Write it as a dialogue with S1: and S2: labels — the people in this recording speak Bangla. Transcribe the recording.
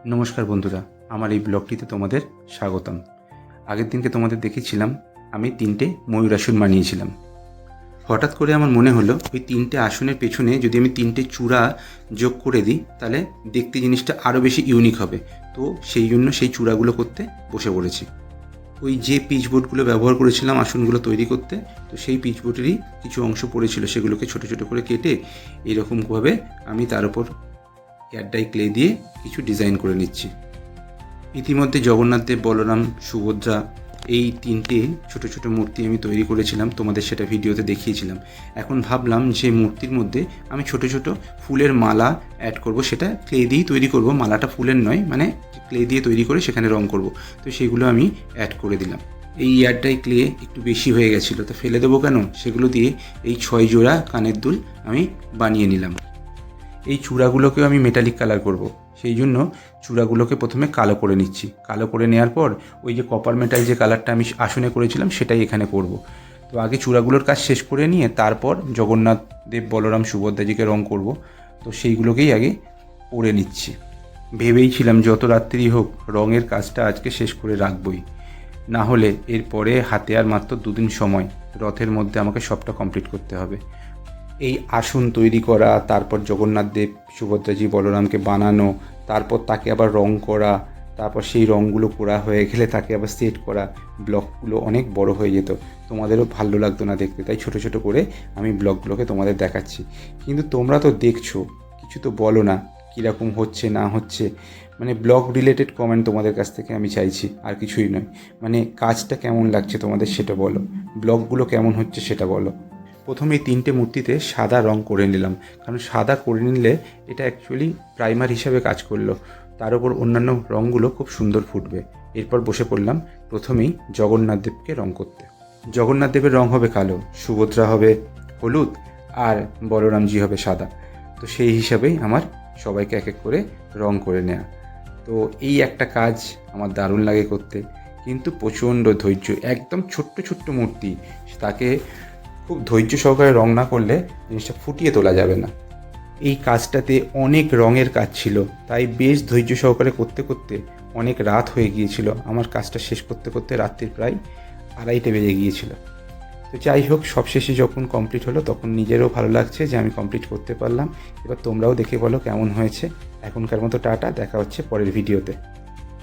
S1: নমস্কার বন্ধুরা, আমার এই ব্লগটিতে তোমাদের স্বাগতম। আগের দিনকে তোমাদের দেখেছিলাম আমি 3টে ময়ূর আসন বানিয়েছিলাম। হঠাৎ করে আমার মনে হলো ওই 3টে আসনের পেছনে যদি আমি 3টে চূড়া যোগ করে দিই তাহলে দেখতে জিনিসটা আরও বেশি ইউনিক হবে। তো সেই জন্য সেই চূড়াগুলো করতে বসে পড়েছি। ওই যে পিচবোর্ডগুলো ব্যবহার করেছিলাম আসনগুলো তৈরি করতে, তো সেই পিচবোর্ডেরই কিছু অংশ পড়েছিল, সেগুলোকে ছোটো ছোটো করে কেটে এইরকমভাবে আমি তার উপর এয়ারড্রাই ক্লে দিয়ে কিছু ডিজাইন করে নিচ্ছি। ইতিমধ্যে জগন্নাথ দেব, বলরাম, সুভদ্রা এই 3টে ছোটো ছোটো মূর্তি আমি তৈরি করেছিলাম, তোমাদের সেটা ভিডিওতে দেখিয়েছিলাম। এখন ভাবলাম যে মূর্তির মধ্যে আমি ছোটো ছোটো ফুলের মালা অ্যাড করব, সেটা ক্লে দিয়েই তৈরি করব, মালাটা ফুলের নয়, মানে ক্লে দিয়ে তৈরি করে সেখানে রং করব। তো সেগুলো আমি অ্যাড করে দিলাম। এই এয়ারড্রাই ক্লে একটু বেশি হয়ে গেছিলো, তো ফেলে দেবো কেন, সেগুলো দিয়ে এই 6 জোড়া কানের দুল আমি বানিয়ে নিলাম। এই চূড়াগুলোকেও আমি মেটালিক কালার করব, সেই জন্য চূড়াগুলোকে প্রথমে কালো করে নিচ্ছি। কালো করে নেওয়ার পর ওই যে কপার মেটাল যে কালারটা আমি আসনে করেছিলাম সেটাই এখানে করব। তো আগে চূড়াগুলোর কাজ শেষ করে নিয়ে তারপর জগন্নাথ দেব, বলরাম, সুভদ্রাজিকে রং করব। তো সেইগুলোকেই আগে করে নিচ্ছি। ভেবেইছিলাম যত রাত্রি হোক রঙের কাজটা আজকে শেষ করে রাখবই, না হলে এরপরে হাতে আর মাত্র 2 দিন সময়, রথের মধ্যে আমাকে সবটা কমপ্লিট করতে হবে। এই আসন তৈরি করা, তারপর জগন্নাথ দেব, সুভদ্রাজি, বলরামকে বানানো, তারপর তাকে আবার রং করা, তারপর সেই রঙগুলো করা হয়ে গেলে তাকে আবার সেট করা, ব্লকগুলো অনেক বড় হয়ে যেত, তোমাদেরও ভালো লাগতো না দেখতে। তাই ছোট ছোট করে আমি ব্লকগুলোকে তোমাদের দেখাচ্ছি। কিন্তু তোমরা তো দেখছো, কিছু তো বলো না কীরকম হচ্ছে না হচ্ছে। মানে ব্লগ রিলেটেড কমেন্ট তোমাদের কাছ থেকে আমি চাইছি, আর কিছুই নয়। মানে কাজটা কেমন লাগছে তোমাদের সেটা বলো, ব্লগগুলো কেমন হচ্ছে সেটা বলো। প্রথমে এই 3টে মূর্তিতে সাদা রং করে নিলাম, কারণ সাদা করে নিলে এটা অ্যাকচুয়ালি প্রাইমার হিসাবে কাজ করলো, তার উপর অন্যান্য রঙগুলো খুব সুন্দর ফুটবে। এরপর বসে পড়লাম প্রথমেই জগন্নাথ দেবকে রং করতে। জগন্নাথ দেবের রং হবে কালো, সুভদ্রা হবে হলুদ, আর বলরামজি হবে সাদা। তো সেই হিসাবেই আমার সবাইকে এক এক করে রং করে নেওয়া। তো এই একটা কাজ আমার দারুণ লাগে করতে, কিন্তু প্রচণ্ড ধৈর্য। একদম ছোট্ট ছোট্ট মূর্তি, তাকে খুব ধৈর্য সহকারে রং না করলে জিনিসটা ফুটিয়ে তোলা যাবে না। এই কাজটাতে অনেক রঙের কাজ ছিল, তাই বেশ ধৈর্য সহকারে করতে করতে অনেক রাত হয়ে গিয়েছিল। আমার কাজটা শেষ করতে করতে রাত্রির প্রায় 2:30 বেজে গিয়েছিল। তো যাই হোক, সবশেষে যখন কমপ্লিট হলো তখন নিজেরও ভালো লাগছে যে আমি কমপ্লিট করতে পারলাম। এবার তোমরাও দেখে বলো কেমন হয়েছে। এখনকার মতো টাটা, দেখা হচ্ছে পরের ভিডিওতে।